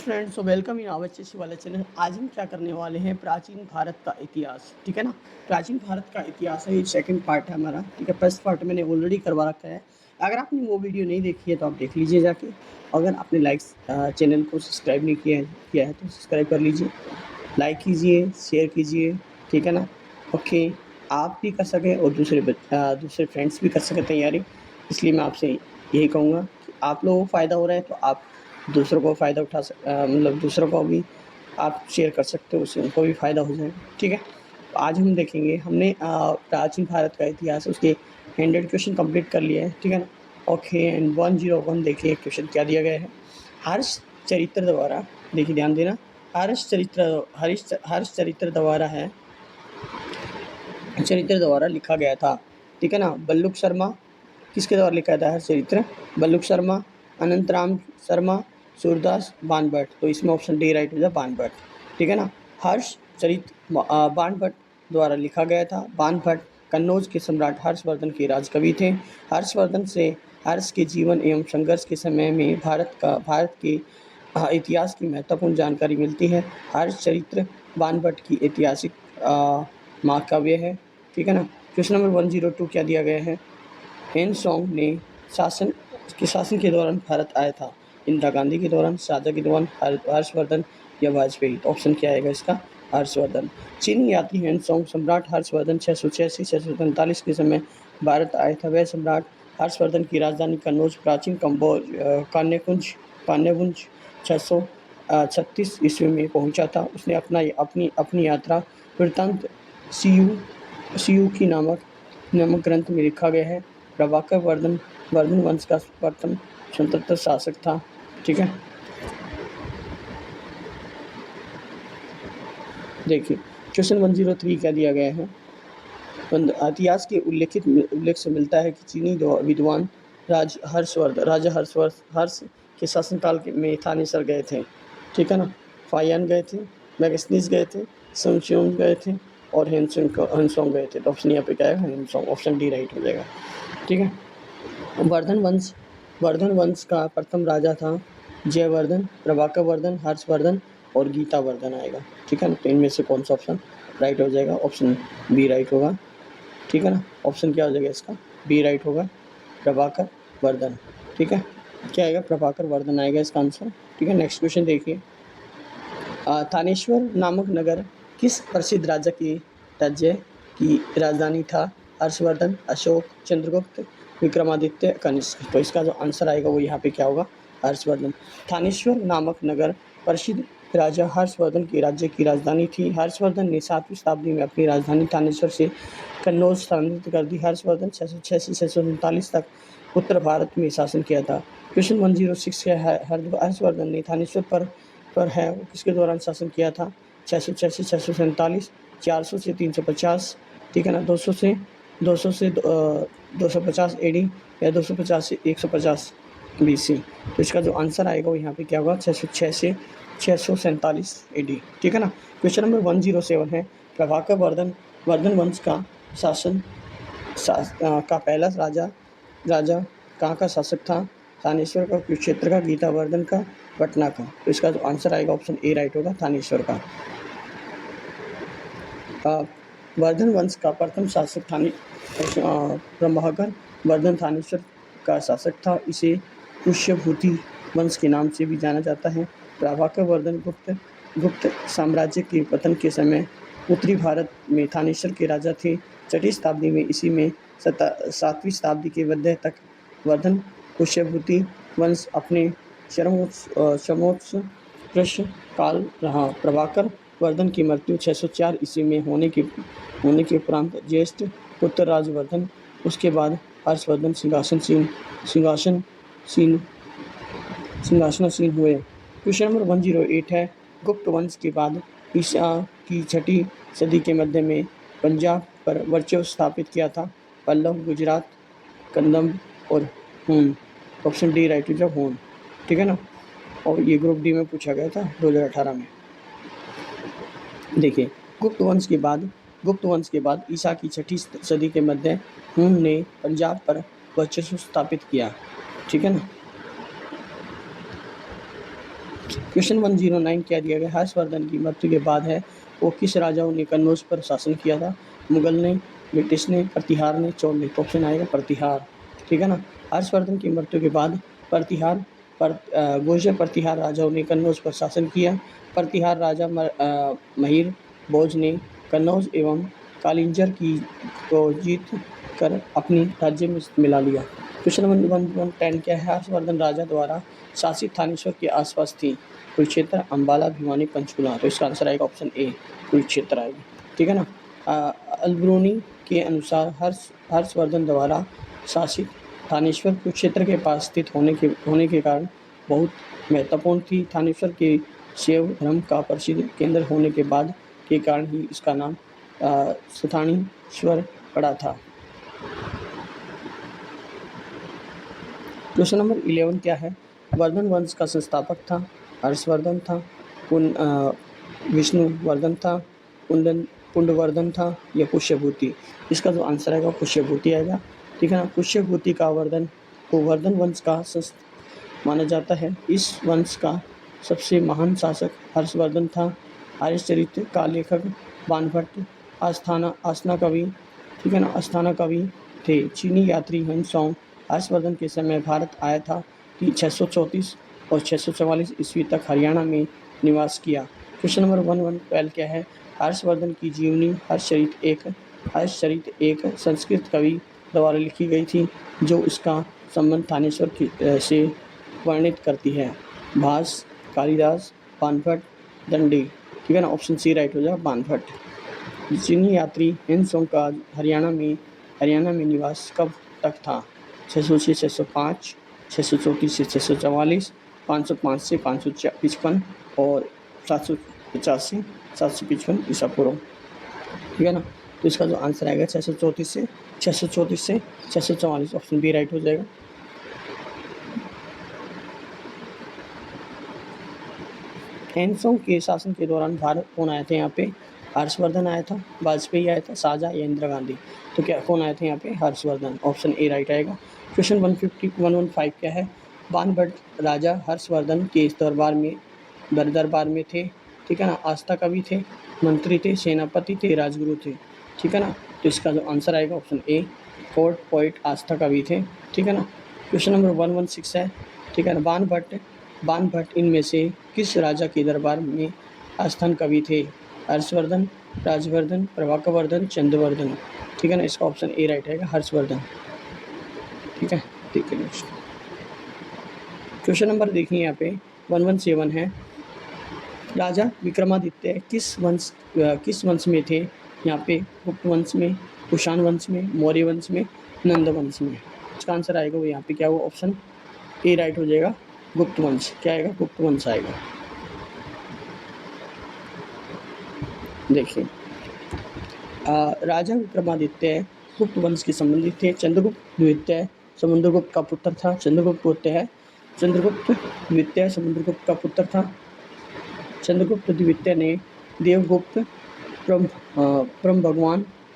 Friends, so welcome in our चेसी वाला channel. आज हम क्या करने वाले हैं, प्राचीन भारत का इतिहास। ठीक है ना। प्राचीन भारत का इतिहास है, ये सेकंड पार्ट है हमारा। ठीक है, फर्स्ट पार्ट मैंने ऑलरेडी करवा रखा है। अगर आपने वो वीडियो नहीं देखी है तो आप देख लीजिए जाके। अगर आपने चैनल को सब्सक्राइब नहीं किया है तो सब्सक्राइब कर लीजिए, लाइक कीजिए, शेयर कीजिए। ठीक है ना। ओके, आप भी कर सकें और दूसरे फ्रेंड्स भी कर सकें तैयारी। इसलिए मैं आपसे यही कहूँगा कि आप लोगों को फ़ायदा हो रहा है तो आप दूसरों को फ़ायदा मतलब दूसरों को भी आप शेयर कर सकते हो, उससे उनको भी फ़ायदा हो जाएगा। ठीक है। तो आज हम देखेंगे, हमने प्राचीन भारत का इतिहास उसके 100 क्वेश्चन कंप्लीट कर लिए हैं। ठीक है ना। ओके, एंड 101 देखिए क्वेश्चन क्या दिया गया है। हर्ष चरित्र द्वारा, देखिए ध्यान देना, हर्ष चरित्र द्वारा लिखा गया था। ठीक है ना। बल्लुक शर्मा, किसके द्वारा लिखा था हर्ष चरित्र? बल्लुक शर्मा, अनंतराम शर्मा, सूरदास, बाणभट्ट। तो इसमें ऑप्शन डी राइट हो जाए, बाणभट्ट। ठीक है ना। हर्ष चरित्र बाणभट्ट द्वारा लिखा गया था। बाणभट्ट कन्नौज के सम्राट हर्षवर्धन के राजकवि थे। हर्षवर्धन से हर्ष के जीवन एवं संघर्ष के समय में भारत के इतिहास की महत्वपूर्ण जानकारी मिलती है। हर्षचरित्र बाणभट्ट की ऐतिहासिक महाकाव्य है। ठीक है ना। क्वेश्चन नंबर 102 क्या दिया गया है? हेनसोंग ने शासन के दौरान भारत आया था। इंदिरा गांधी के दौरान, शाहजहां के दौरान, हर्षवर्धन या वाजपेयी? तो ऑप्शन क्या आएगा इसका? हर्षवर्धन। चीनी यात्री हेनसोंग सम्राट हर्षवर्धन 686-643 के समय भारत आए था। वह सम्राट हर्षवर्धन की राजधानी कन्नौज, प्राचीन कान्यकुंज 636 ईस्वी में पहुंचा था। उसने अपनी यात्रा वृत्तांत सीयू की नामक ग्रंथ में लिखा गया है। प्रभाकर वर्धन वंश का प्रथम स्वतंत्र शासक था। ठीक है। देखिए क्वेश्चन 103 क्या दिया गया है। इतिहास के उल्लेख से मिलता है कि चीनी विद्वान राजा हर्ष के शासनकाल में थानेसर गए थे। ठीक है ना। फायान गए थे, मैगनीज गए थे, संगशोम गए थे और हेनसोंग गए थे। तो ऑप्शन यहाँ पे क्या है? हेनसोंग। ऑप्शन डी राइट हो जाएगा। ठीक है। वर्धन वंश का प्रथम राजा था जयवर्धन, प्रभाकर वर्धन, हर्षवर्धन और गीतावर्धन आएगा। ठीक है ना। तो इनमें से कौन सा ऑप्शन राइट हो जाएगा? ऑप्शन बी राइट होगा। ठीक है ना। ऑप्शन क्या हो जाएगा इसका? बी राइट होगा, प्रभाकर वर्धन। ठीक है। क्या आएगा? प्रभाकर वर्धन आएगा इसका आंसर। ठीक है। नेक्स्ट क्वेश्चन देखिए। थानेश्वर नामक नगर किस प्रसिद्ध राज्य की राजधानी था? हर्षवर्धन, अशोक, चंद्रगुप्त, विक्रमादित्य, कनिष्क? तो इसका जो आंसर आएगा वो यहाँ पे क्या होगा? हर्षवर्धन। थानेश्वर नामक नगर प्रसिद्ध राजा हर्षवर्धन के राज्य की राजधानी थी। हर्षवर्धन ने 7वीं शताब्दी में अपनी राजधानी थानेश्वर से कन्नौज स्थानांतरित कर दी। हर्षवर्धन 606 से 639 तक उत्तर भारत में शासन किया था। क्वेश्चन 106 है, हर्षवर्धन ने थानेश्वर पर है वो किसके दौरान शासन किया था? 606 से 647, 400 से 350, ठीक है ना, 200 से 250 एडी या 250 से 150 बीसी। तो इसका जो आंसर आएगा वो यहाँ पे क्या होगा? 606 से 647 एडी। ठीक है ना। क्वेश्चन नंबर 107 है, प्रभाकर वर्धन वंश का का पहला राजा कहाँ का शासक था? थानेश्वर का, कुरुक्षेत्र का, गीतावर्धन का, पटना का? तो इसका जो आंसर आएगा ऑप्शन ए राइट होगा, थानेश्वर का। वर्धन वंश का प्रथम शासक प्रभाकर वर्धन थानेश्वर का शासक था। इसे पुष्यभूति वंश के नाम से भी जाना जाता है। प्रभाकर वर्धन गुप्त साम्राज्य के पतन के समय उत्तरी भारत में थानेश्वर के राजा थे। 6वीं शताब्दी में इसी में 7वीं शताब्दी के मध्य तक वर्धन पुष्यभूति वंश अपने सर्वोत्कृष्ट काल रहा। प्रभाकर वर्धन की मृत्यु 604 ईस्वी में होने के उपरांत ज्येष्ठ पुत्र राजवर्धन, उसके बाद हर्षवर्धन सिंहासनासीन हुए। क्वेश्चन नंबर 108 है, गुप्त वंश के बाद ईसा की 6वीं सदी के मध्य में पंजाब पर वर्चस्व स्थापित किया था? पल्लव, गुजरात, कंदम और हून? ऑप्शन डी राइट हो जाए, हून। ठीक है ना। और ये ग्रुप डी में पूछा गया था 2018 में। देखिए, गुप्त वंश के बाद ईसा की 6वीं सदी के मध्य हून ने पंजाब पर वर्चस्व स्थापित किया। ठीक है ना। क्वेश्चन 109 क्या दिया गया? हर्षवर्धन की मृत्यु के बाद है वो किस राजाओं ने कन्नौज पर शासन किया था? मुगल ने, ब्रिटिश ने, प्रतिहार ने, चोल ने। तो ऑप्शन आएगा प्रतिहार। ठीक है ना। हर्षवर्धन की मृत्यु के बाद प्रतिहार गोजर प्रतिहार राजाओं ने कन्नौज पर शासन किया। प्रतिहार राजा महिर भोज ने कन्नौज एवं कालिंजर की को जीत कर अपनी राज्य में मिला लिया। क्वेश्चन नंबर 110 क्या है? हर्षवर्धन राजा द्वारा शासित थानेश्वर के आसपास थी कुरुक्षेत्र, अंबाला, भिवानी, पंचकुला। तो इसका आंसर आएगा ऑप्शन ए, कुरुक्षेत्र आएगा। ठीक है ना। अलबरूनी के अनुसार हर्षवर्धन द्वारा शासित थानेश्वर कुरुक्षेत्र के पास स्थित होने के कारण बहुत महत्वपूर्ण थी। थानेश्वर के शैव धर्म का प्रसिद्ध केंद्र होने के बाद के कारण ही इसका नाम स्थानीश्वर पड़ा था। क्वेश्चन नंबर 11 क्या है? वर्धन वंश का संस्थापक था हर्षवर्धन था, विष्णुवर्धन था, पुंडवर्धन था या पुष्यभूति? इसका जो आंसर आएगा पुष्यभूति आएगा। ठीक है ना। पुष्यभूति का वर्धन को वर्धन वंश का माना जाता है। इस वंश का सबसे महान शासक हर्षवर्धन था। आर्यचरित्र का लेखक बाणभट्ट आस्थाना कवि, ठीक है ना, आस्थाना कवि थे। चीनी यात्री हंसोंग हर्षवर्धन के समय भारत आया था कि 634 और 644 ईस्वी तक हरियाणा में निवास किया। क्वेश्चन नंबर 112 क्या है? हर्षवर्धन की जीवनी हर्षचरित एक संस्कृत कवि द्वारा लिखी गई थी जो उसका संबंध थानेश्वर से वर्णित करती है। भास, कालिदास, बाणभट्ट, दंडी। ठीक है ना। ऑप्शन सी राइट हो जाएगा, बाणभट्ट। चीनी यात्री हंसोंग का हरियाणा में निवास कब तक था? 606 से 605, 634 से 644, 505 से 555 और 750 से 755 ईसा पूर्व। ठीक है ना। तो इसका जो आंसर आएगा 634 से 644, ऑप्शन बी राइट हो जाएगा। हंसोंग के शासन के दौरान भारत कौन आए थे यहाँ पे? हर्षवर्धन आया था, वाजपेयी आया था, शाहजहां या इंदिरा गांधी? तो क्या कौन आए थे यहाँ पे? हर्षवर्धन, ऑप्शन ए राइट आएगा। क्वेश्चन 115 क्या है? बाणभट्ट राजा हर्षवर्धन के दरबार में थे। ठीक है ना। आस्था कवि थे, मंत्री थे, सेनापति थे, राजगुरु थे। ठीक है ना। तो इसका जो आंसर आएगा ऑप्शन ए, कोर्ट पोइट आस्था कवि थे। ठीक है ना। क्वेश्चन नंबर 116 है। ठीक है ना। बाणभट्ट इनमें से किस राजा के दरबार में आस्थान कवि थे? हर्षवर्धन, राजवर्धन, प्रभाकरवर्धन, चंद्रवर्धन? ठीक है ना। इसका ऑप्शन ए राइट है, हर्षवर्धन। ठीक है। ठीक है। नेक्स्ट क्वेश्चन नंबर देखिए यहाँ पे 117 है। राजा विक्रमादित्य किस वंश में थे? यहाँ पे गुप्त वंश में, कुषाण वंश में, मौर्य वंश में, नंद वंश में? इसका आंसर आएगा वो यहाँ पे क्या हुआ? ऑप्शन ए राइट हो जाएगा, गुप्त वंश। क्या आएगा? गुप्त वंश आएगा। देखिए राजा विक्रमादित्य गुप्त वंश के संबंधित थे। चंद्रगुप्त द्वितीय समुद्रगुप्त का पुत्र था। चंद्रगुप्त द्वितीय समुद्रगुप्त का पुत्र था। चंद्रगुप्त द्वितीय ने देवगुप्त,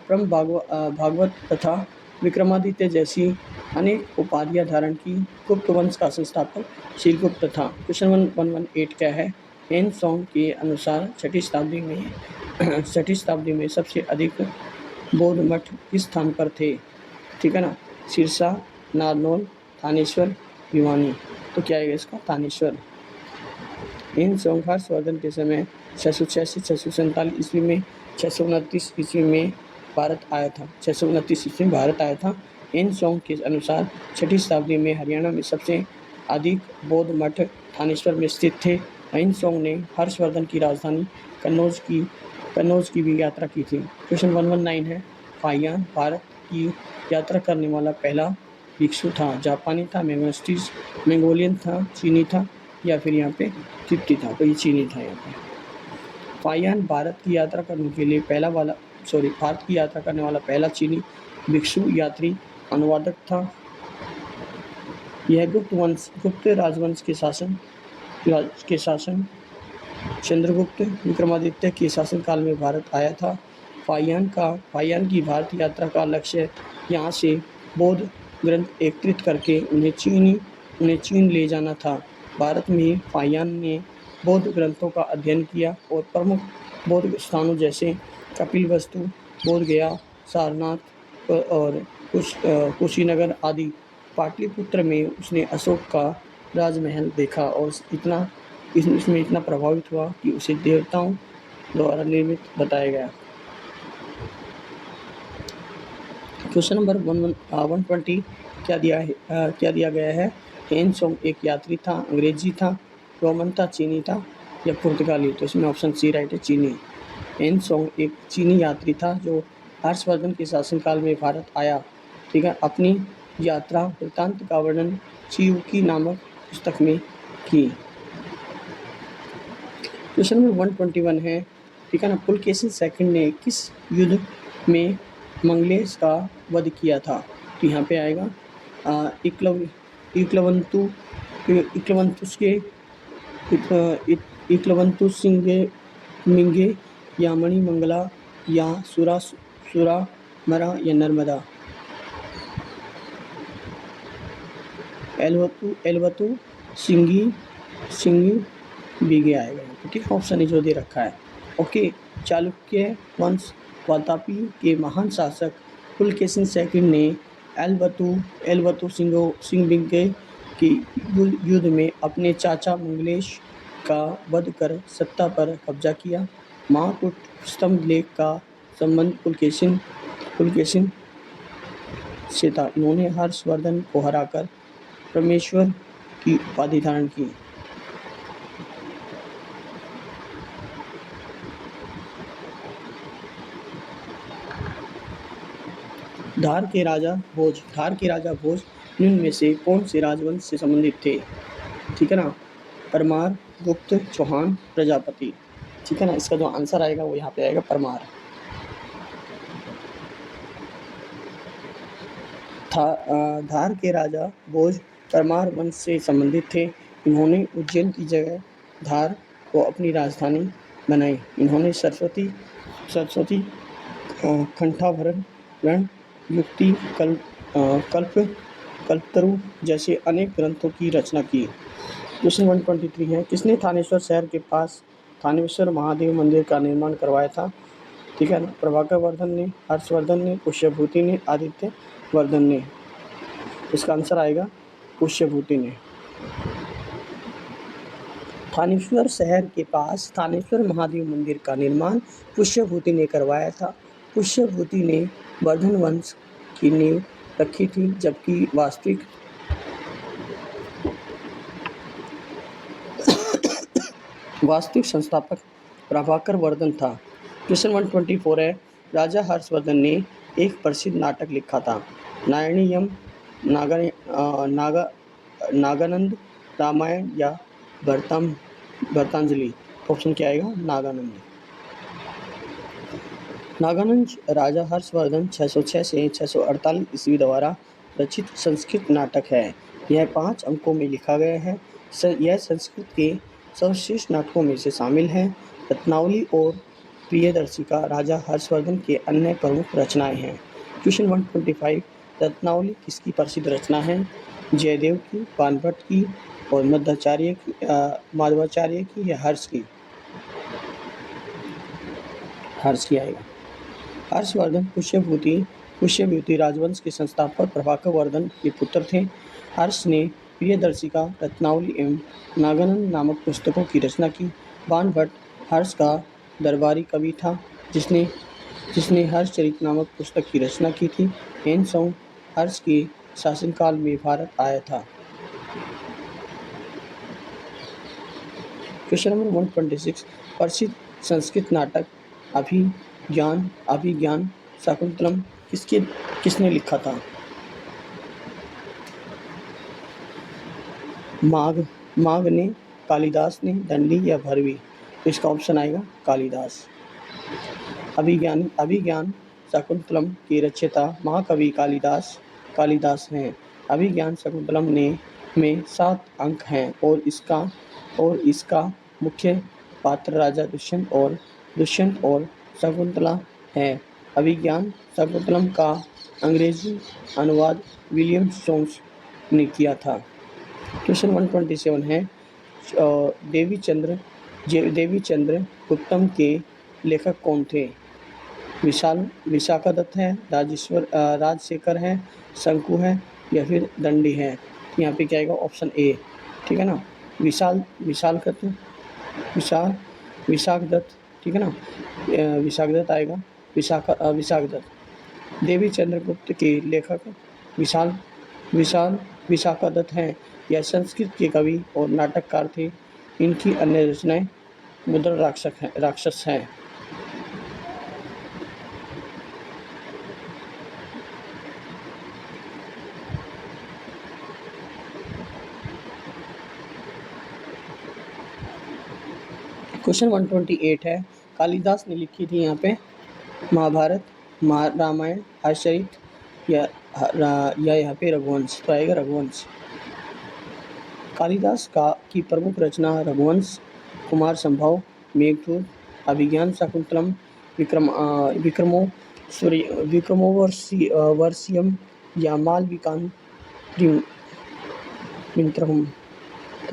भागवत तथा विक्रमादित्य जैसी अनेक उपाधियां धारण की। गुप्त वंश का संस्थापक शीलगुप्त था। क्वेश्चन 118 क्या है? हंसोंग के अनुसार 6वीं शताब्दी में सबसे अधिक बौद्ध मठ किस स्थान पर थे? ठीक है ना। सिरसा, नारनौल, थानेश्वर, भिवानी? तो क्या है इसका? थानेश्वर। हंसोंग हर्षवर्धन के समय 686 647 ईस्वी में 629 ईस्वी में भारत आया था। 629 ईस्वी में भारत आया था। हंसोंग के अनुसार 6वीं शताब्दी में हरियाणा में सबसे अधिक बौद्ध मठ थानेश्वर में स्थित थे। हंसोंग ने हर्षवर्धन की राजधानी कन्नौज की भी यात्रा की थी। क्वेश्चन 119 है। फाहियान भारत की यात्रा करने वाला पहला भिक्षु था? जापानी था, मंगोलियन था, चीनी था या फिर यहाँ पे तिब्बती था? तो ये चीनी था यहाँ पे। फाहियान भारत की यात्रा करने वाला पहला चीनी भिक्षु यात्री अनुवादक था। यह गुप्त राजवंश के शासन चंद्रगुप्त विक्रमादित्य के शासनकाल में भारत आया था। फाहियान की भारत यात्रा का लक्ष्य यहाँ से बौद्ध ग्रंथ एकत्रित करके उन्हें चीन ले जाना था। भारत में फाहियान ने बौद्ध ग्रंथों का अध्ययन किया और प्रमुख बौद्ध स्थानों जैसे कपिलवस्तु, बोध गया, सारनाथ और कुशीनगर आदि। पाटलिपुत्र में उसने अशोक का राजमहल देखा और इसमें इतना प्रभावित हुआ कि उसे देवताओं द्वारा निर्मित बताया गया। क्वेश्चन नंबर 120 क्या दिया गया है? हेन सोंग एक यात्री था, अंग्रेजी था, रोमन था, चीनी था या पुर्तगाली? तो इसमें ऑप्शन सी राइट है, चीनी। हेन सोंग एक चीनी यात्री था जो हर्षवर्धन के शासनकाल में भारत आया। ठीक है, अपनी यात्रा वृत्तांत का वर्णन चियुकी नामक पुस्तक में की। क्वेश्चन नंबर 121 है, ठीक है ना, पुलकेशिन सेकंड ने किस युद्ध में मंगलेश का वध किया था? तो यहाँ पे आएगा इक्लवंतु सिंगे मिंगे या मणिमंगला या सुरामरा या नर्मदा? एलवतु सिंगी बीगे आएगा। ठीक, ऑप्शन जो दे रखा है। ओके, चालुक्य वंश वातापी के महान शासक पुलकेशिन सेकंड ने एलवतु सिंघबिंगे की युद्ध में अपने चाचा मंगलेश का वध कर सत्ता पर कब्जा किया। महाकूट स्तंभ लेख का संबंध पुलकेशिन से था। इन्होंने हर्षवर्धन को हराकर परमेश्वर की उपाधि धारण की। धार के राजा भोज निम्न में से कौन से राजवंश से संबंधित थे? ठीक है ना, परमार, गुप्त, चौहान, प्रजापति। ठीक है ना, इसका जो आंसर आएगा वो यहाँ पे आएगा परमार। धार के राजा भोज परमार वंश से संबंधित थे। इन्होंने उज्जैन की जगह धार को अपनी राजधानी बनाई। इन्होंने सरस्वती कंठाभरण, युक्ति, कल्पतरु जैसे अनेक ग्रंथों की रचना की। क्वेश्चन 123 है, किसने थानेश्वर शहर के पास थानेश्वर महादेव मंदिर का निर्माण करवाया था? ठीक है ना, प्रभाकर वर्धन ने, हर्षवर्धन ने, पुष्यभूति ने, आदित्य वर्धन ने? इसका आंसर आएगा पुष्यभूति ने। थानेश्वर शहर के पास थानेश्वर महादेव मंदिर का निर्माण पुष्यभूति ने करवाया था। पुष्यभूति ने वर्धन वंश की नींव रखी थी, जबकि वास्तविक संस्थापक प्रभाकर वर्धन था। क्वेश्चन 124 है, राजा हर्षवर्धन ने एक प्रसिद्ध नाटक लिखा था। नारायणीयम, नागानंद, रामायण या भरतांजलि? ऑप्शन क्या आएगा? नागानंद राजा हर्षवर्धन 606 से 648 ईस्वी द्वारा रचित संस्कृत नाटक है। यह 5 अंकों में लिखा गया है। यह संस्कृत के सर्वश्रेष्ठ नाटकों में से शामिल है। रत्नावली और प्रियदर्शिका राजा हर्षवर्धन के अन्य प्रमुख रचनाएं हैं। क्वेश्चन 125, रत्नावली किसकी प्रसिद्ध रचना है? जयदेव की, बाणभट्ट की और माधवाचार्य की या हर्ष की? हर्ष की आएगा। हर्षवर्धन पुष्यभूति राजवंश के संस्थापक प्रभाकर वर्धन के पुत्र थे। हर्ष ने प्रियदर्शिका, रत्नावली एवं नागानंद नामक पुस्तकों की रचना की। बाणभट्ट हर्ष का दरबारी कवि था, जिसने हर्षचरित नामक पुस्तक की रचना की थी। हेन सोंग हर्ष के शासनकाल में भारत आया था। क्वेश्चन नंबर 126, प्रसिद्ध संस्कृत नाटक अभिज्ञान शाकुंतलम किसने लिखा था? माघ ने, कालिदास ने, दंडी या भरवी? तो इसका ऑप्शन आएगा कालिदास। अभिज्ञान शाकुंतलम के रचयिता महाकवि कालिदास हैं। अभिज्ञान शाकुंतलम में 7 अंक हैं और इसका मुख्य पात्र राजा दुष्यंत और शकुंतला है। अभिज्ञान शाकुंतलम का अंग्रेजी अनुवाद विलियम जोन्स ने किया था। क्वेश्चन 127 है, देवी चंद्र गुप्तम के लेखक कौन थे? विशाखा दत्त है, राजशेखर है, शंकु है या फिर दंडी है। यहाँ पे क्या आएगा? ऑप्शन ए, ठीक है ना। विशाल दत्त, विशाख दत्त, ठीक है ना। विशाख दत्त आएगा, विशाख दत्त। देवी चंद्रगुप्त के लेखक विशाखा दत्त हैं। यह संस्कृत के कवि और नाटककार थे। इनकी अन्य रचनाएं मुद्रा राक्षस हैं। क्वेश्चन 128 है, कालिदास ने लिखी थी यहाँ पे महाभारत, रामायण, हर्षचरित या यहाँ पे रघुवंश, तो आएगा रघुवंश। कालिदास की प्रमुख रचना रघुवंश, कुमार संभव, मेघदूत, अभिज्ञान शाकुंतलम, विक्रमोर्वशीयम या मालविकाग्निमित्रम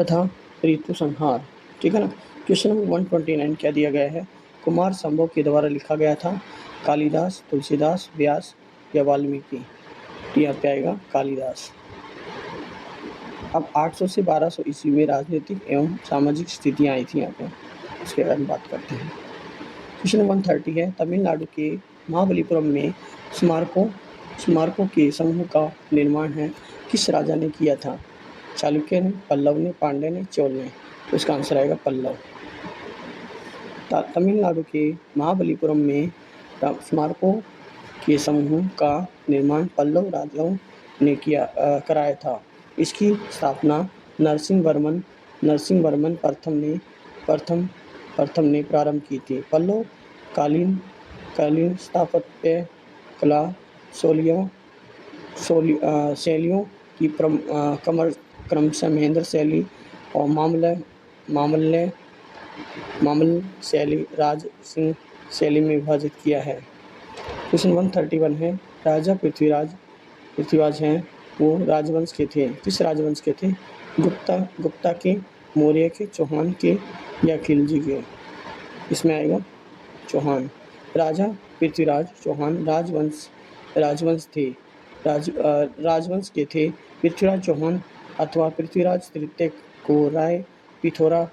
तथा ऋतु संहार, ठीक है ना। क्वेश्चन नंबर 129 क्या दिया गया है? कुमार संभव के द्वारा लिखा गया था। कालिदास, तुलसीदास, व्यास या वाल्मीकि? यहाँ पे आएगा कालिदास। अब 800 से 1200 ईस्वी में राजनीतिक एवं सामाजिक स्थितियाँ आई थी यहाँ पे, उसके बारे में बात करते हैं। क्वेश्चन 130 है, तमिलनाडु के महाबलीपुरम में स्मारकों के समूह का निर्माण है किस राजा ने किया था? चालुक्य ने, पल्लव ने, पांड्य ने, चोल ने? तो इसका आंसर आएगा पल्लव। तमिलनाडु के महाबलीपुरम में स्मारकों के समूह का निर्माण पल्लव राजाओं ने कराया था। इसकी स्थापना नरसिंहवर्मन प्रथम ने प्रारंभ की थी। पल्लव कालीन स्थापत्य कला शैलियों की क्रमशः महेंद्र शैली और मामल्य शैली, राज सिंह शैली में विभाजित किया है। क्वेश्चन 131 है, राजा पृथ्वीराज हैं, वो राजवंश के थे। किस राजवंश के थे? गुप्ता के, मौर्य के, चौहान के या खिलजी के? इसमें आएगा चौहान। राजा पृथ्वीराज चौहान राजवंश के थे। पृथ्वीराज चौहान अथवा पृथ्वीराज तृतीय को राय पिथौरा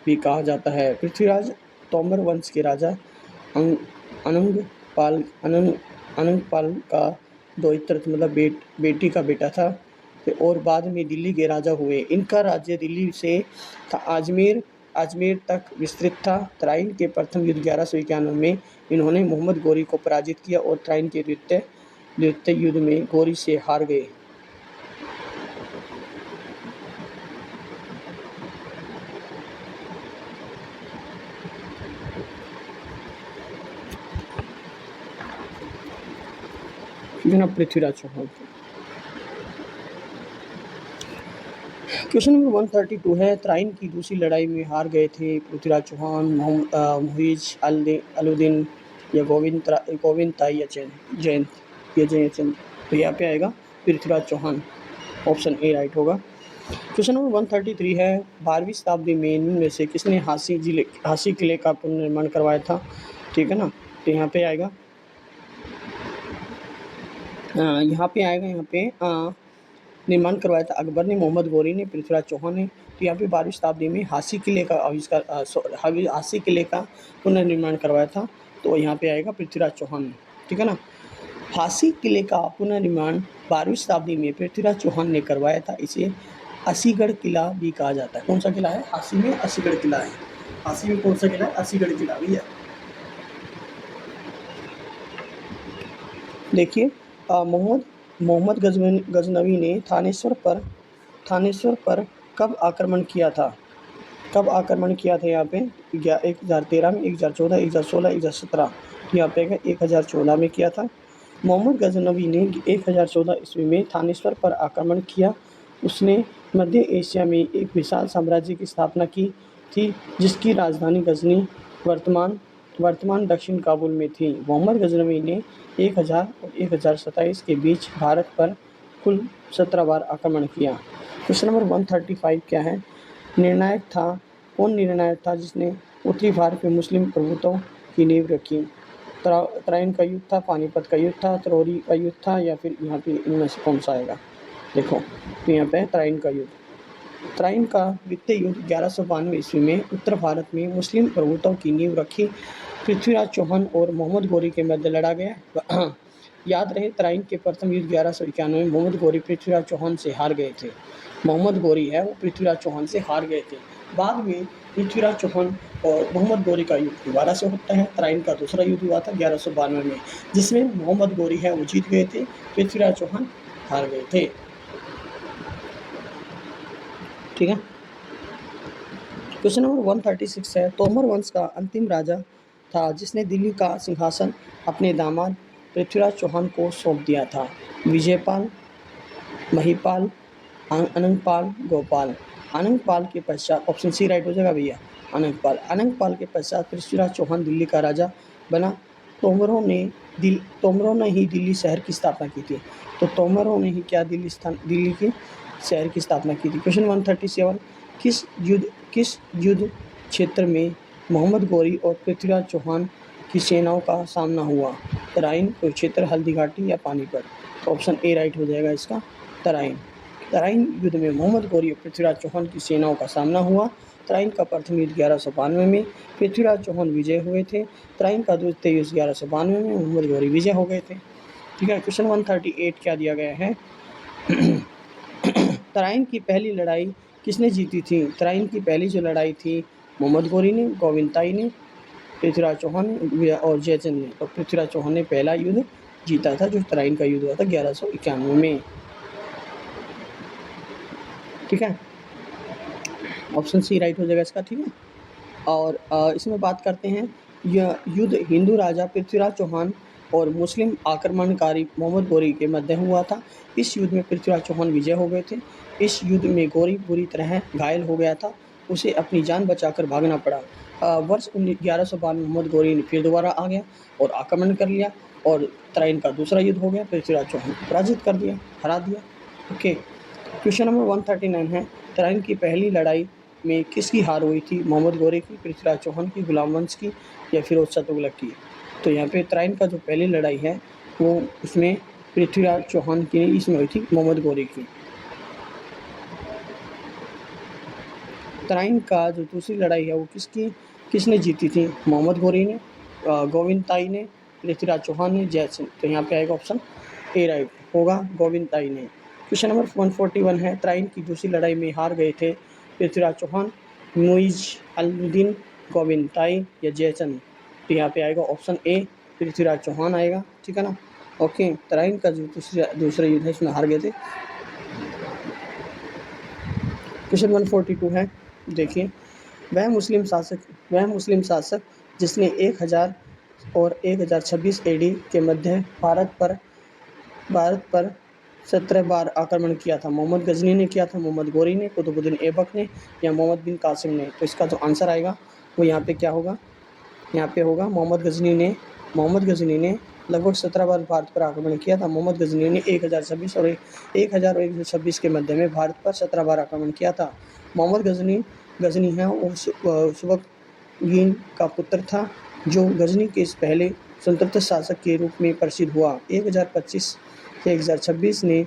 भी कहा जाता है। पृथ्वीराज तोमर वंश के राजा अनंगपाल का द्वितीय मतलब बेटी का बेटा था और बाद में दिल्ली के राजा हुए। इनका राज्य दिल्ली से अजमेर तक विस्तृत था। तराइन के प्रथम युद्ध 1191 में इन्होंने मोहम्मद गोरी को पराजित किया और तराइन के द्वितीय युद्ध में गोरी से हार गए। पृथ्वीराज चौहान। क्वेश्चन नंबर 132 है, तराइन की दूसरी लड़ाई में हार गए थे पृथ्वीराज चौहान, मुइज़ अलाउद्दीन या गोविंद ताई या जयंत। तो यहाँ पे आएगा Prithviraj Chauhan, option A right होगा। क्वेश्चन नंबर 133 है, 12वीं शताब्दी में इनमें से किसने हासी किले का पुनर्निर्माण करवाया था? ठीक है ना। तो यहाँ पे आएगा निर्माण करवाया था अकबर ने, मोहम्मद गोरी ने, पृथ्वीराज चौहान ने। तो यहाँ पे 12वीं शताब्दी में हासी किले का पुनर्निर्माण करवाया था, तो यहाँ पे आएगा पृथ्वीराज चौहान, ठीक है ना। हासी किले का पुनर्निर्माण 12वीं शताब्दी में पृथ्वीराज चौहान ने करवाया था। इसे असीगढ़ किला भी कहा जाता है। कौन सा किला है? हासी में असीगढ़ किला है। हासी में कौन सा किला है? असीगढ़ किला भी है। देखिए, मोहम्मद गजनवी ने थानेश्वर पर कब आक्रमण किया था? यहाँ पे 1013 में, 1014, 1016, 1017। यहाँ पे 1014 में किया था। मोहम्मद गजनवी ने 1014 ईस्वी में थानेश्वर पर आक्रमण किया। उसने मध्य एशिया में एक विशाल साम्राज्य की स्थापना की थी, जिसकी राजधानी गजनी वर्तमान दक्षिण काबुल में थी। मोहम्मद गजनवी ने 1000 और 1027 के बीच भारत पर कुल 17 बार आक्रमण किया। क्वेश्चन नंबर 135 क्या है? निर्णायक था? कौन निर्णायक था जिसने उत्तरी भारत में मुस्लिम प्रभुत्व की नींव रखी? तराइन का युद्ध था, पानीपत का युद्ध था, तरोरी का युद्ध था, या फिर यहाँ पे इनमें से कौन सा आएगा? देखो तो यहाँ पे तराइन का युद्ध। तराइन का वित्तीय युद्ध 1192 ईस्वी में उत्तर भारत में मुस्लिम प्रभुत्व की नींव रखी पृथ्वीराज चौहान और मोहम्मद गोरी के मध्य लड़ा गया। याद रहे, तराइन के प्रथम युद्ध 1191 में मोहम्मद गोरी पृथ्वीराज चौहान से हार गए थे। मोहम्मद गोरी है वो पृथ्वीराज चौहान से हार गए थे। बाद में पृथ्वीराज चौहान और मोहम्मद गोरी का युद्ध दोबारा से होता है। तराइन का दूसरा युद्ध हुआ था 1192 में, जिसमें मोहम्मद गोरी है वो जीत गए थे, पृथ्वीराज चौहान हार गए थे। ठीक है। क्वेश्चन नंबर 136 है, तोमर वंश का अंतिम राजा था जिसने दिल्ली का सिंहासन अपने दामाद पृथ्वीराज चौहान को सौंप दिया था? विजयपाल, महिपाल, अनंगपाल, गोपाल। अनंगपाल के पश्चात ऑप्शन सी राइट हो जाएगा भैया, अनंगपाल। अनंगपाल के पश्चात पृथ्वीराज चौहान दिल्ली का राजा बना। तोमरों ने ही दिल्ली शहर की स्थापना की थी। तो तोमरों ने ही क्या दिल्ली की शहर की स्थापना की थी। क्वेश्चन 137, किस युद्ध क्षेत्र में मोहम्मद गोरी और पृथ्वीराज चौहान की सेनाओं का सामना हुआ? तराइन, कुरुक्षेत्र, हल्दी घाटी या पानीपत? तो ऑप्शन ए राइट हो जाएगा इसका, तराइन। तराइन युद्ध में मोहम्मद गोरी और पृथ्वीराज चौहान की सेनाओं का सामना हुआ। तराइन का प्रथम युद्ध 1192 में पृथ्वीराज चौहान विजय हुए थे। तराइन का द्वितीय युद्ध 1192 में मोहम्मद गोरी विजय हो गए थे। ठीक है। क्वेश्चन 138 क्या दिया गया है? तराइन की पहली लड़ाई किसने जीती थी? तराइन की पहली जो लड़ाई थी मोहम्मद गोरी ने, गोविंदताई ने, पृथ्वीराज चौहान और जयचंद ने। तो पृथ्वीराज चौहान ने पहला युद्ध जीता था, जो तराइन का युद्ध हुआ था 1191 में। ठीक है, ऑप्शन सी राइट हो जाएगा इसका। ठीक है, और इसमें बात करते हैं, यह युद्ध हिंदू राजा पृथ्वीराज चौहान और मुस्लिम आक्रमणकारी मोहम्मद गोरी के मध्य हुआ था। इस युद्ध में पृथ्वीराज चौहान विजय हो गए थे। इस युद्ध में गोरी बुरी तरह घायल हो गया था, उसे अपनी जान बचाकर भागना पड़ा। वर्ष 1192 मोहम्मद गोरी ने फिर दोबारा आ गया और आक्रमण कर लिया, और तराइन का दूसरा युद्ध हो गया। पृथ्वीराज चौहान को पराजित कर दिया, हरा दिया। ओके, क्वेश्चन नंबर 139 है, तराइन की पहली लड़ाई में किसकी हार हुई थी? मोहम्मद गोरी की, पृथ्वीराज चौहान की, गुलाम वंश की, या फिरोज शाह तुगलक की? तो यहाँ पे तराइन का जो पहली लड़ाई है वो उसमें पृथ्वीराज चौहान की इसमें हुई थी, मोहम्मद गोरी की। तराइन का जो दूसरी लड़ाई है वो किसने जीती थी? मोहम्मद गोरी ने, गोविंदताई ने, पृथ्वीराज चौहान ने, जयसिंह। तो यहाँ पे आएगा ऑप्शन ए राइट होगा, गोविंदताई ने। क्वेश्चन नंबर 141 है, तराइन की दूसरी लड़ाई में हार गए थे पृथ्वीराज चौहान, मुइज़ अल-दीन, गोविंदताई या जयचंद? तो यहाँ पे आएगा ऑप्शन ए, पृथ्वीराज चौहान आएगा। ठीक है ना। ओके, तराइन का जो दूसरा युद्ध है इसमें हार गए थे। क्वेश्चन 142 है, देखिए, वह मुस्लिम शासक जिसने 1000 और 1026 एडी के मध्य भारत पर 17 बार आक्रमण किया था? मोहम्मद गजनी ने किया था, मोहम्मद गोरी ने, कुतुबुद्दीन ऐबक ने, या मोहम्मद बिन कासिम ने? तो इसका जो आंसर आएगा वो यहाँ पे क्या होगा? यहाँ पे होगा मोहम्मद गजनी ने लगभग 17 बार भारत पर आक्रमण किया था। मोहम्मद गजनी ने 1026 और 1126 के मध्य में भारत पर 17 बार आक्रमण किया था। मोहम्मद गजनी है वो सुबकगीन का पुत्र था, जो गजनी के इस पहले स्वतंत्र शासक के रूप में प्रसिद्ध हुआ। 1025 से 1026 ने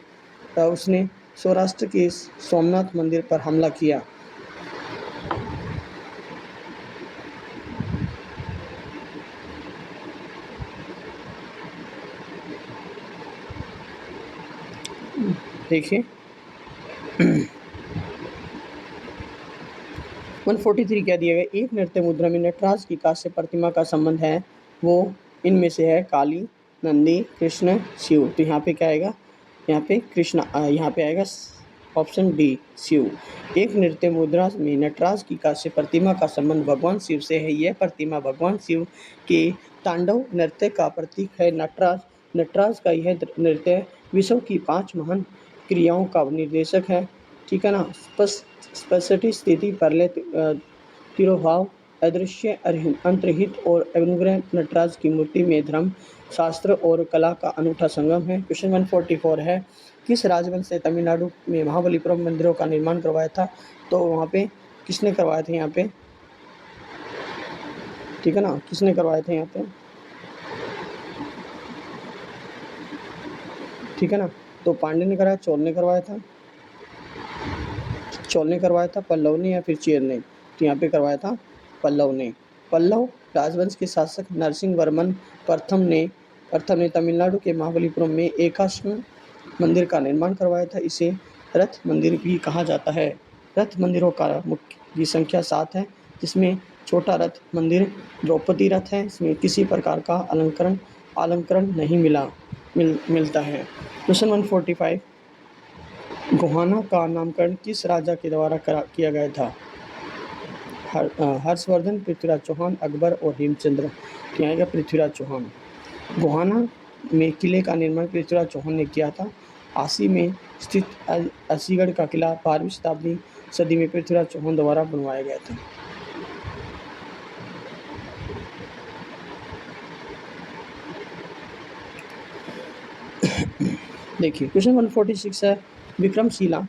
उसने सौराष्ट्र के सोमनाथ मंदिर पर हमला किया। देखिए 143 क्या दिया गया? एक नृत्य मुद्रा में नटराज की कांस्य प्रतिमा का संबंध है, वो इनमें से है काली, नंदी, कृष्ण, शिव। तो यहाँ पे क्या आएगा? यहाँ पे कृष्ण, यहाँ पे आएगा ऑप्शन डी, शिव। एक नृत्य मुद्रा में नटराज की कांस्य प्रतिमा का संबंध भगवान शिव से है। यह प्रतिमा भगवान शिव के तांडव नृत्य का प्रतीक है। नटराज का यह नृत्य विश्व की 5 महान क्रियाओं का निर्देशक है। ठीक है ना। स्पष्ट स्थिति, परले, तिरोभाव, अदृश्य, अंतर्हित और अनुग्रह नटराज की मूर्ति में धर्म, शास्त्र और कला का अनूठा संगम है। क्वेश्चन 144 है, किस राजवंश ने तमिलनाडु में महाबलीपुरम मंदिरों का निर्माण करवाया था? तो वहाँ पे किसने करवाए थे यहाँ पे, ठीक है ना, किसने करवाए थे यहाँ पे, ठीक है ना। तो पांड्य ने कराया, चोल ने करवाया था, चोल ने करवाया था, पल्लव ने या फिर चेर ने, तो यहाँ पे करवाया था पल्लव ने। पल्लव राजवंश के शासक नरसिंह वर्मन प्रथम ने तमिलनाडु के महाबलीपुरम में एकाश्म मंदिर का निर्माण करवाया था। इसे रथ मंदिर भी कहा जाता है। रथ मंदिरों का मुख्य की संख्या 7 है, जिसमें छोटा रथ मंदिर द्रौपदी रथ है। इसमें किसी प्रकार का अलंकरण नहीं मिलता है। क्वेश्चन 145, गोहाना का नामकरण किस राजा के द्वारा किया गया था? हर्षवर्धन, पृथ्वीराज चौहान, अकबर और हेमचंद्र। क्या आएगा? पृथ्वीराज चौहान। गोहाना में किले का निर्माण पृथ्वीराज चौहान ने किया था। आसी में स्थित असीगढ़ का किला 12वीं सदी में पृथ्वीराज चौहान द्वारा बनवाया गया था। देखिए क्वेश्चन 146 है, विक्रमशिला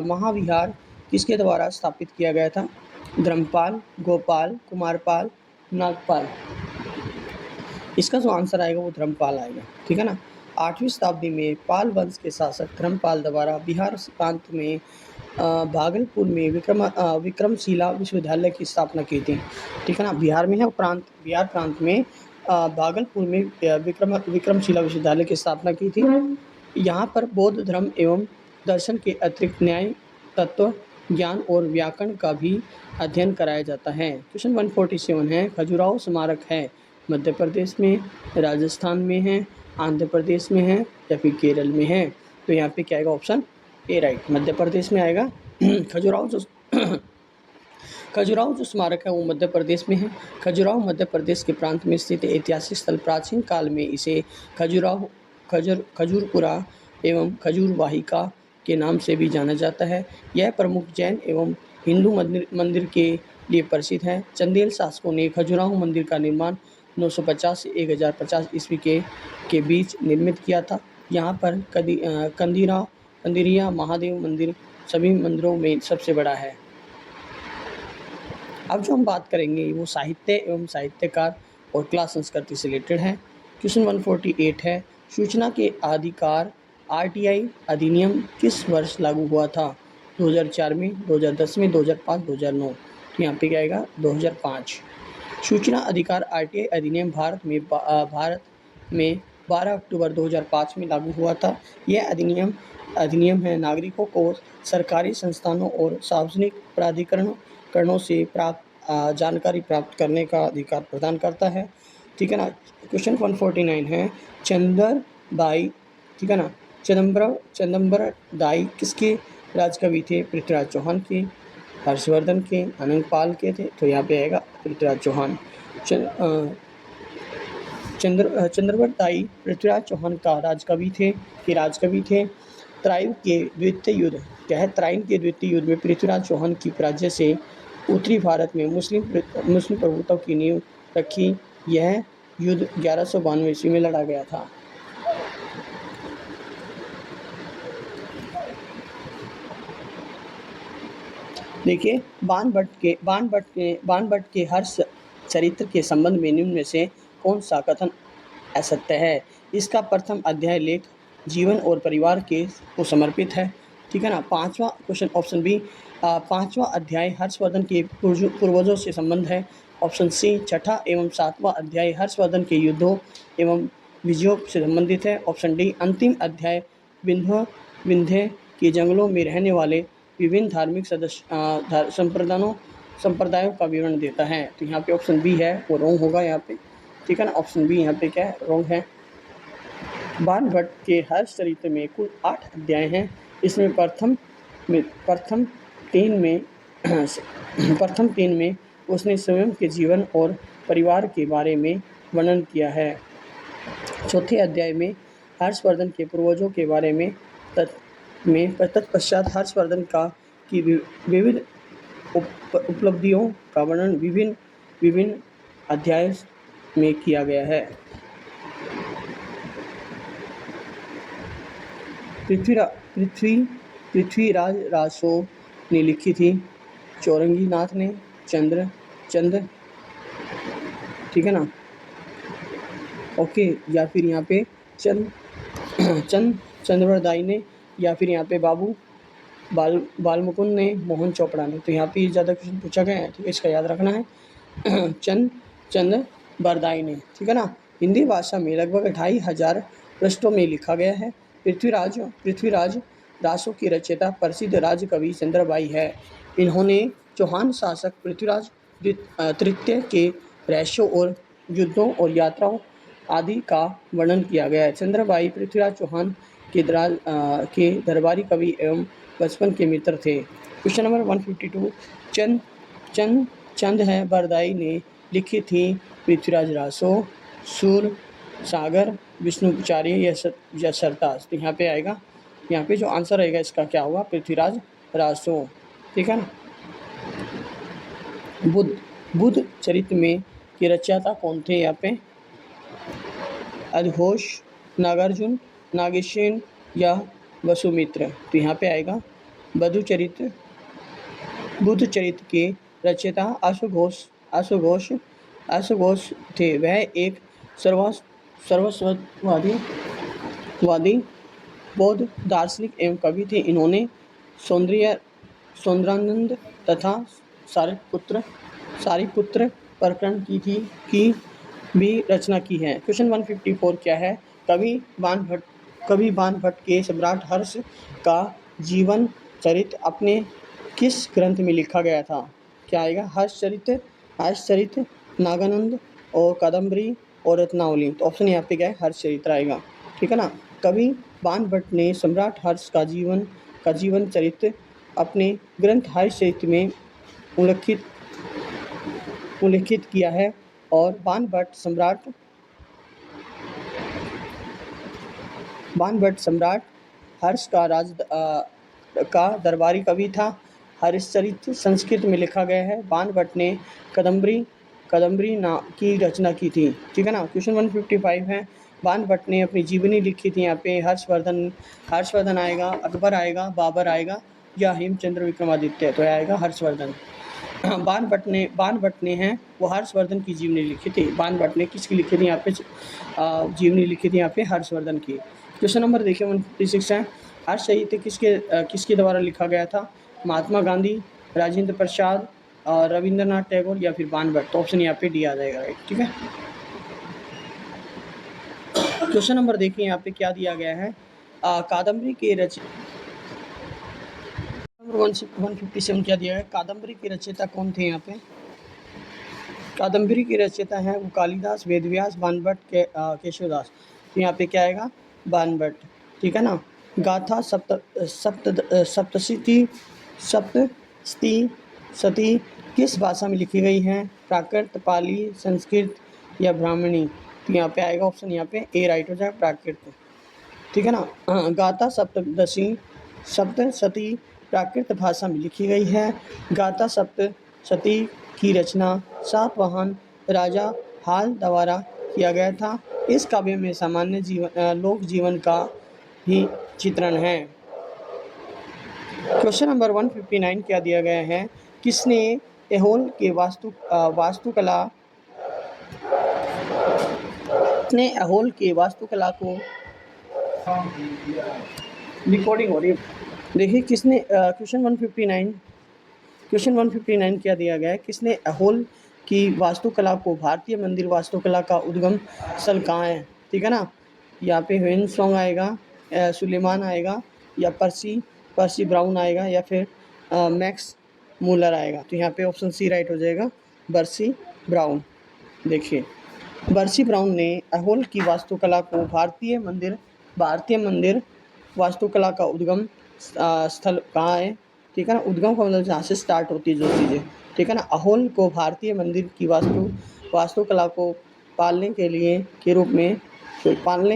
महाविहार किसके द्वारा स्थापित किया गया था? धर्मपाल, गोपाल, कुमारपाल, नागपाल। इसका जो आंसर आएगा वो धर्मपाल आएगा, ठीक है ना। 8वीं शताब्दी में पाल वंश के शासक धर्मपाल द्वारा बिहार प्रांत में भागलपुर में विक्रमशिला विश्वविद्यालय की स्थापना की थी, ठीक है ना। बिहार में है बिहार प्रांत में भागलपुर में विक्रमशिला विश्वविद्यालय की स्थापना की थी। यहाँ पर बौद्ध धर्म एवं दर्शन के अतिरिक्त न्याय, तत्व ज्ञान और व्याकरण का भी अध्ययन कराया जाता है। क्वेश्चन 147 है, खजुराहो स्मारक है मध्य प्रदेश में, राजस्थान में है, आंध्र प्रदेश में है या फिर केरल में है? तो यहाँ पे क्या आएगा? Option A right, Madhya Pradesh में आएगा। खजुराहो जो स्मारक है वो मध्य प्रदेश में है। खजुराहो मध्य प्रदेश के प्रांत में स्थित ऐतिहासिक स्थल प्राचीन काल में इसे खजूरपुरा एवं खजूर वाहिका के नाम से भी जाना जाता है। यह प्रमुख जैन एवं हिंदू मंदिर के लिए प्रसिद्ध है। चंदेल शासकों ने खजुराहो मंदिर का निर्माण 950 से 1050 ईस्वी के बीच निर्मित किया था। यहाँ पर कंदिरिया महादेव मंदिर सभी मंदिरों में सबसे बड़ा है। अब जो हम बात करेंगे वो साहित्य एवं साहित्यकार और कला संस्कृति से रिलेटेड है। क्वेश्चन 148 है, सूचना के अधिकार आरटीआई अधिनियम किस वर्ष लागू हुआ था? 2004 में, 2010 में, 2005, 2009। तो यहाँ पे क्या आएगा? 2005। सूचना अधिकार आरटीआई अधिनियम भारत में 12 अक्टूबर 2005 में लागू हुआ था। यह अधिनियम है नागरिकों को सरकारी संस्थानों और सार्वजनिक प्राधिकरणों से जानकारी प्राप्त करने का अधिकार प्रदान करता है, ठीक है ना। क्वेश्चन 149 है, चंदरदाई, ठीक है ना, चंदम्बरदाई किसके राजकवि थे? पृथ्वीराज चौहान के, हर्षवर्धन के, अनंगपाल के थे। तो यहाँ पे आएगा पृथ्वीराज चौहान। चंद्रवरदाई पृथ्वीराज चौहान का राजकवि थे। त्राइन के द्वितीय युद्ध क्या है? त्राइन के द्वितीय युद्ध में पृथ्वीराज चौहान की पराजय से उत्तरी भारत में मुस्लिम प्रभुत्व की नींव रखी। यह युद्ध 1192 ईस्वी में लड़ा गया था। देखिए बाणभट्ट के हर्ष चरित्र के संबंध में निम्न में से कौन सा कथन असत्य है? इसका प्रथम अध्याय लेख जीवन और परिवार को समर्पित है, ठीक है ना। 5वां क्वेश्चन ऑप्शन बी, 5वां अध्याय हर्षवर्धन के पूर्वजों से संबंध है। ऑप्शन सी, 6ठा एवं 7वां अध्याय हर्षवर्धन के युद्धों एवं विजयों से संबंधित है। ऑप्शन डी, अंतिम अध्याय विंध्य के जंगलों में रहने वाले विभिन्न धार्मिक संप्रदायों का विवरण देता है। तो यहाँ पे ऑप्शन बी है वो रॉन्ग होगा यहाँ पे, ठीक है ना। ऑप्शन बी यहाँ पे क्या है? रॉन्ग है। बाणभट्ट के हर्ष चरित्र में कुल 8 अध्याय हैं। इसमें प्रथम 3 में उसने स्वयं के जीवन और परिवार के बारे में वर्णन किया है। चौथे अध्याय में हर्षवर्धन के पूर्वजों के बारे में तत्पश्चात हर्षवर्धन की विविध उपलब्धियों का वर्णन विभिन्न अध्याय में किया गया है। पृथ्वीराज रासो ने लिखी थी, चौरंगी नाथ ने, चंद, ठीक है ना, ओके, या फिर यहाँ पे चंद्रवरदाई ने, या फिर यहाँ पे बालमुकुंद ने, मोहन चोपड़ा ने। तो यहाँ पे ज़्यादा क्वेश्चन पूछा गया है, ठीक है, इसका याद रखना है। चंद्रवरदाई ने, ठीक है ना। हिंदी भाषा में लगभग 2500 पृष्ठों में लिखा गया है। पृथ्वीराज रासो की रचयिता प्रसिद्ध राजकवि चंद्रबाई है। इन्होंने चौहान शासक पृथ्वीराज तृतीय के रहस्यों और युद्धों और यात्राओं आदि का वर्णन किया गया है। चंद्रबाई पृथ्वीराज चौहान के दरबारी कवि एवं बचपन के मित्र थे। क्वेश्चन नंबर 152, चंद है बरदाई ने लिखी थी पृथ्वीराज रासो, सूर सागर, विष्णुचार्य या सरताज। तो यहाँ पे आएगा, यहाँ पे जो आंसर रहेगा इसका क्या होगा, पृथ्वीराज रासो, ठीक है ना। बुद्ध चरित्र में के रचयिता कौन थे, यहाँ पे अघोष, नागार्जुन, नागेश्वर या वसुमित्र। तो यहाँ पे आएगा बुद्ध चरित्र के रचयिता आशुघोष थे। वह एक सर्वस्ववादी बौद्ध दार्शनिक एवं कवि थे। इन्होंने सौंदर्यानंद तथा सारिपुत्र प्रकरण की भी रचना की है। क्वेश्चन 154 क्या है, कवि बाणभट्ट के सम्राट हर्ष का जीवन चरित्र अपने किस ग्रंथ में लिखा गया था। क्या आएगा, हर्षचरित, नागानंद और कादम्बरी और रत्नावली। तो ऑप्शन यहाँ पे क्या है, हर्षचरित्र आएगा, ठीक है ना। कवि बाणभट्ट ने सम्राट हर्ष का जीवन चरित्र अपने ग्रंथ हर्षचरित में उल्लिखित किया है। और बाणभट्ट सम्राट हर्ष का दरबारी कवि था। हर्षचरित संस्कृत में लिखा गया है। बाणभट्ट ने कादम्बरी की रचना की थी, ठीक है ना। क्वेश्चन 155 है, बाणभट्ट ने अपनी जीवनी लिखी थी। यहाँ पे हर्षवर्धन आएगा, अकबर आएगा, बाबर आएगा या हेमचंद्र विक्रमादित्य। तो आएगा हर्षवर्धन। बाणभट्ट ने है वो हर्षवर्धन की जीवनी लिखी थी। बाणभट्ट ने किसकी लिखी थी, यहाँ पे जीवनी लिखी थी, यहाँ पे हर्षवर्धन की। क्वेश्चन नंबर देखिए 156 है, हर्ष साहित्य किसके द्वारा लिखा गया था, महात्मा गांधी, राजेंद्र प्रसाद, रविंद्रनाथ टैगोर या फिर बाणभट्ट। तो ऑप्शन यहाँ पे डी आ जाएगा, ठीक है। क्वेश्चन नंबर देखिए यहाँ पे क्या दिया गया है, कादम्बरी के रचयिता 157 क्या दिया है, कादम्बरी के रचयिता कौन थे। यहाँ पे कादम्बरी के रचयिता हैं वो कालिदास, वेदव्यास, बाणभट्ट, केशवदास। तो यहाँ पे क्या आएगा, बाणभट्ट, ठीक है ना। गाथा सप्तशती किस भाषा में लिखी गई है, प्राकृत, पाली, संस्कृत या ब्राह्मणी। तो यहाँ पे आएगा ऑप्शन यहाँ पे ए राइट हो जाएगा, प्राकृत, ठीक है ना। गाथा सप्तशती प्राकृत भाषा में लिखी गई है। गाथा सप्तशती की रचना सातवाहन राजा हाल द्वारा किया गया था। इस काव्य में सामान्य लोक जीवन का ही चित्रण है। क्वेश्चन नंबर 159 क्या दिया गया है, किसने ऐहोल के वास्तुकला को रिकॉर्डिंग हो रही है, देखिए किसने क्वेश्चन 159 क्या दिया गया है, किसने ऐहोल की वास्तुकला को, भारतीय मंदिर वास्तुकला का उद्गम स्थल कहाँ है, ठीक है ना। यहाँ पे ह्वेनसोंग आएगा, सुलेमान आएगा या पर्सी ब्राउन आएगा या फिर मैक्स मूलर आएगा। तो यहाँ पे ऑप्शन सी राइट हो जाएगा, पर्सी ब्राउन। देखिए पर्सी ब्राउन ने ऐहोल की वास्तुकला को भारतीय मंदिर वास्तुकला का उद्गम स्थल कहाँ है, ठीक है ना। उद्गम का मतलब जहाँ से स्टार्ट होती है जो चीज़ें, ठीक है ना। ऐहोल को भारतीय मंदिर की वास्तुकला को पालने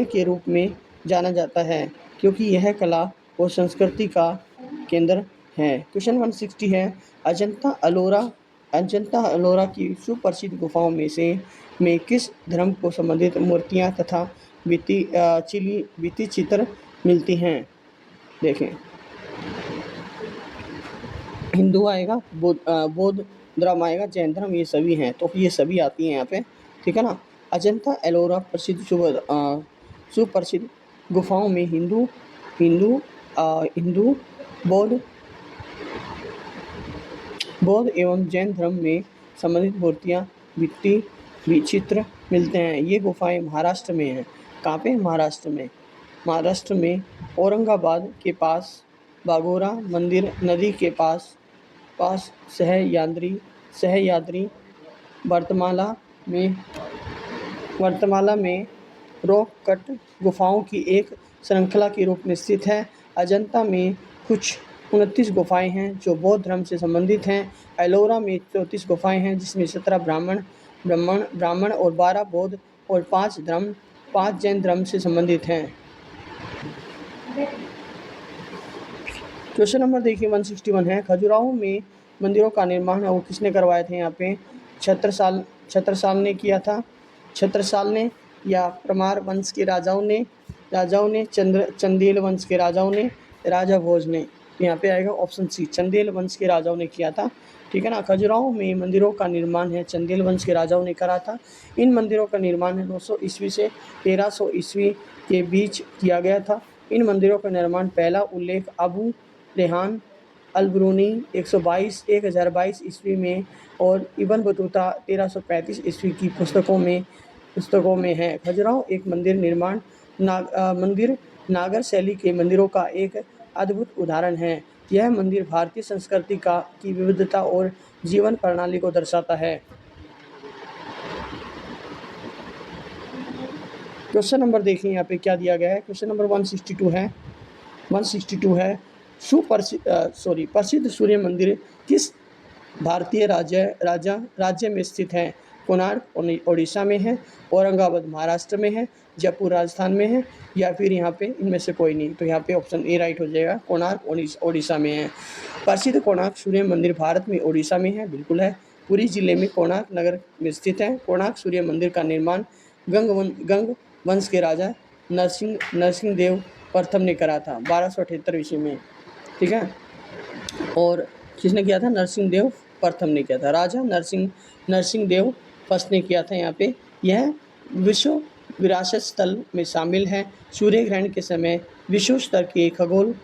के रूप में जाना जाता है, क्योंकि यह कला और संस्कृति का केंद्र है। क्वेश्चन 160 है, अजंता अलोरा की सुप्रसिद्ध गुफाओं में किस धर्म को संबंधित मूर्तियां तथा भित्ति चित्र मिलती हैं। देखें हिंदू आएगा, बौद्ध धर्म आएगा, जैन धर्म, ये सभी हैं, तो ये सभी आती हैं यहाँ पे, ठीक है ना। अजंता एलोरा प्रसिद्ध सुप्रसिद्ध गुफाओं में हिंदू हिंदू हिंदू बौद्ध बौद्ध एवं जैन धर्म में संबंधित मूर्तियाँ, भित्ति चित्र मिलते हैं। ये गुफाएं महाराष्ट्र में हैं। कहाँ पे? महाराष्ट्र में। महाराष्ट्र में औरंगाबाद के पास बागोरा मंदिर नदी के पास पास सहयाद्री में वर्तमाला में रॉक कट गुफाओं की एक श्रृंखला के रूप में स्थित है। अजंता में कुछ 29 गुफाएं हैं जो बौद्ध धर्म से संबंधित हैं। एलोरा में 34 गुफाएं हैं जिसमें 17 ब्राह्मण और 12 बौद्ध और 5 जैन धर्म से संबंधित हैं। क्वेश्चन नंबर देखिए 161 है, खजुराहो में मंदिरों का निर्माण वो किसने करवाए थे? यहाँ पे छत्रसाल ने किया था। छत्रसाल ने या परमार वंश के राजाओं ने चंदेल वंश के राजाओं ने, राजा भोज ने। यहाँ पे आएगा ऑप्शन सी, चंदेल वंश के राजाओं ने किया था, ठीक है ना। खजुराहो में मंदिरों का निर्माण है चंदेल वंश के राजाओं ने करा था। इन मंदिरों का निर्माण 900 ईस्वी से 1300 ईस्वी के बीच किया गया था। इन मंदिरों का निर्माण पहला उल्लेख अबू रेहान अल-बिरूनी 1022 ईस्वी में और इब्न बतूता 1335 ईस्वी की पुस्तकों में है। खजुराहो एक मंदिर नागर शैली के मंदिरों का एक अद्भुत उदाहरण है। यह मंदिर भारतीय संस्कृति की विविधता और जीवन प्रणाली को दर्शाता है। क्वेश्चन नंबर देखिए यहाँ पे क्या दिया गया है। क्वेश्चन नंबर 162 है प्रसिद्ध सूर्य मंदिर किस भारतीय राज्य में स्थित है? कोणार्क ओडिशा में है, औरंगाबाद महाराष्ट्र में है, जयपुर राजस्थान में है, या फिर यहाँ पे इनमें से कोई नहीं। तो यहाँ पे ऑप्शन ए राइट हो जाएगा, कोणार्क ओडिशा में है। प्रसिद्ध कोणार्क सूर्य मंदिर भारत में ओडिशा में है, बिल्कुल है। पुरी जिले में कोणार्क नगर में स्थित है। कोणार्क सूर्य मंदिर का निर्माण गंग वंश के राजा नरसिंह देव प्रथम ने करा था 1278 ईस्वी में, ठीक है। और किसने किया था? नरसिंह देव प्रथम ने किया था, राजा नरसिंह देव फर्स्ट ने किया था। यहाँ पे यह विश्व विरासत स्थल में शामिल है। सूर्य ग्रहण के समय विश्व स्तर के खगोल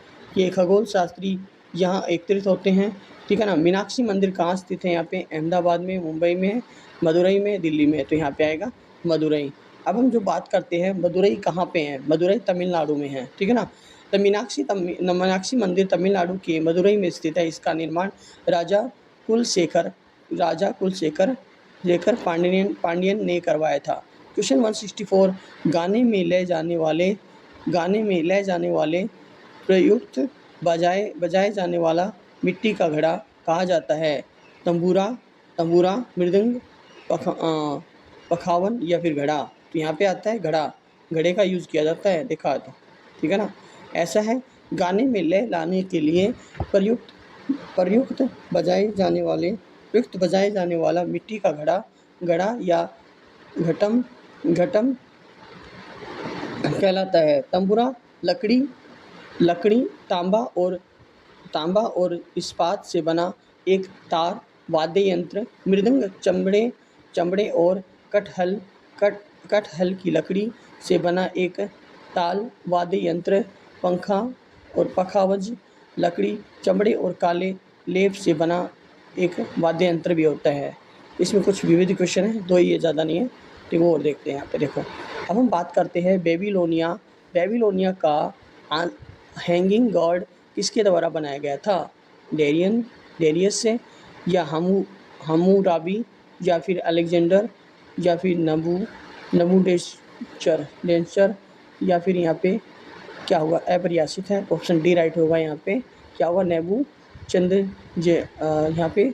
शास्त्री यहाँ एकत्रित होते हैं, ठीक है ना। मीनाक्षी मंदिर कहाँ स्थित है? यहाँ पे अहमदाबाद में, मुंबई में, मदुरई में, दिल्ली में। तो यहाँ पे आएगा मदुरई। अब हम जो बात करते हैं मदुरई कहाँ पे है? मदुरई तमिलनाडु में है, ठीक है ना। तो मीनाक्षी मंदिर तमिलनाडु के मदुरई में स्थित है। इसका निर्माण राजा कुलशेखर पांड्यन ने करवाया था। क्वेश्चन 164, गाने में ले जाने वाले प्रयुक्त बजाए जाने वाला मिट्टी का घड़ा कहा जाता है? तंबूरा, मृदंग, पखावन या फिर घड़ा। तो यहाँ पे आता है घड़े का यूज़ किया जाता है, देखा तो, ठीक है ना। ऐसा है, गाने में लय लाने के लिए प्रयुक्त बजाए जाने वाला मिट्टी का घड़ा या घटम कहलाता है। तंबूरा लकड़ी तांबा और इस्पात से बना एक तार वाद्य यंत्र। मृदंग चमड़े और कटहल की लकड़ी से बना एक ताल वाद्य यंत्र। पंखा और पखावज लकड़ी, चमड़े और काले लेप से बना एक वाद्य यंत्र भी होता है। इसमें कुछ विविध क्वेश्चन है, 2 ही है, ज़्यादा नहीं है, ठीक है। वो और देखते हैं यहाँ पे, देखो। अब हम बात करते हैं बेबीलोनिया का हैंगिंग गॉड किसके द्वारा बनाया गया था? डेरियस से, या हम्मुराबी, या फिर अलेक्जेंडर, या फिर नबूकदनेस्सर, या फिर यहाँ पे क्या होगा? अपरिभाषित है, ऑप्शन डी राइट होगा। यहाँ पे क्या होगा? यहाँ पे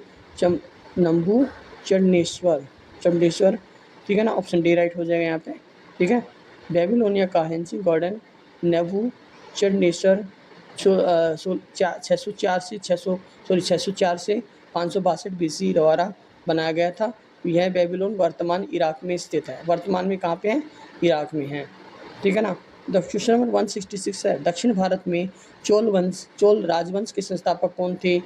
चमडेश्वर, ठीक है ना। ऑप्शन डी राइट हो जाएगा यहाँ पे, ठीक है। बेबीलोनिया का हैंगिंग गॉर्डन नबूकदनेस्सर 604 से 562 BC द्वारा बनाया गया था। यह बेबीलोन वर्तमान इराक में स्थित है। वर्तमान में कहाँ पे है? इराक में है, ठीक है ना। क्वेश्चन नंबर 166 है, दक्षिण भारत में चोल राजवंश के संस्थापक कौन थे?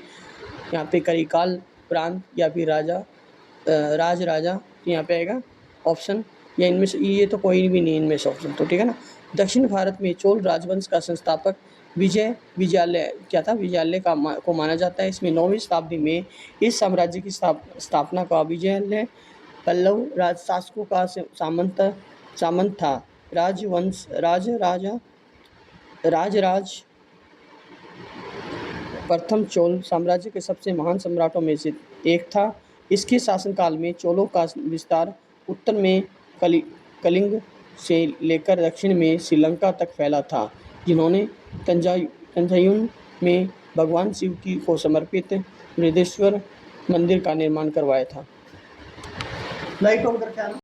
यहाँ पे करिकाल प्रांत या फिर राज राजा, तो यहाँ पे आएगा ऑप्शन, या इनमें से ये तो कोई भी नहीं इनमें से ऑप्शन, तो ठीक है ना। दक्षिण भारत में चोल राजवंश का संस्थापक विजयालय क्या था, विजयालय को माना जाता है। इसमें 9वीं शताब्दी में इस साम्राज्य की स्थापना का विजयालय पल्लव राज शासकों का सामंत था। राजवंश राजराज प्रथम चोल साम्राज्य के सबसे महान सम्राटों में से एक था। इसके शासनकाल में चोलों का विस्तार उत्तर में कलिंग से लेकर दक्षिण में श्रीलंका तक फैला था, जिन्होंने तंजायुन में भगवान शिव को समर्पित बृहदेश्वर मंदिर का निर्माण करवाया था। लाइट ऑन करके आना।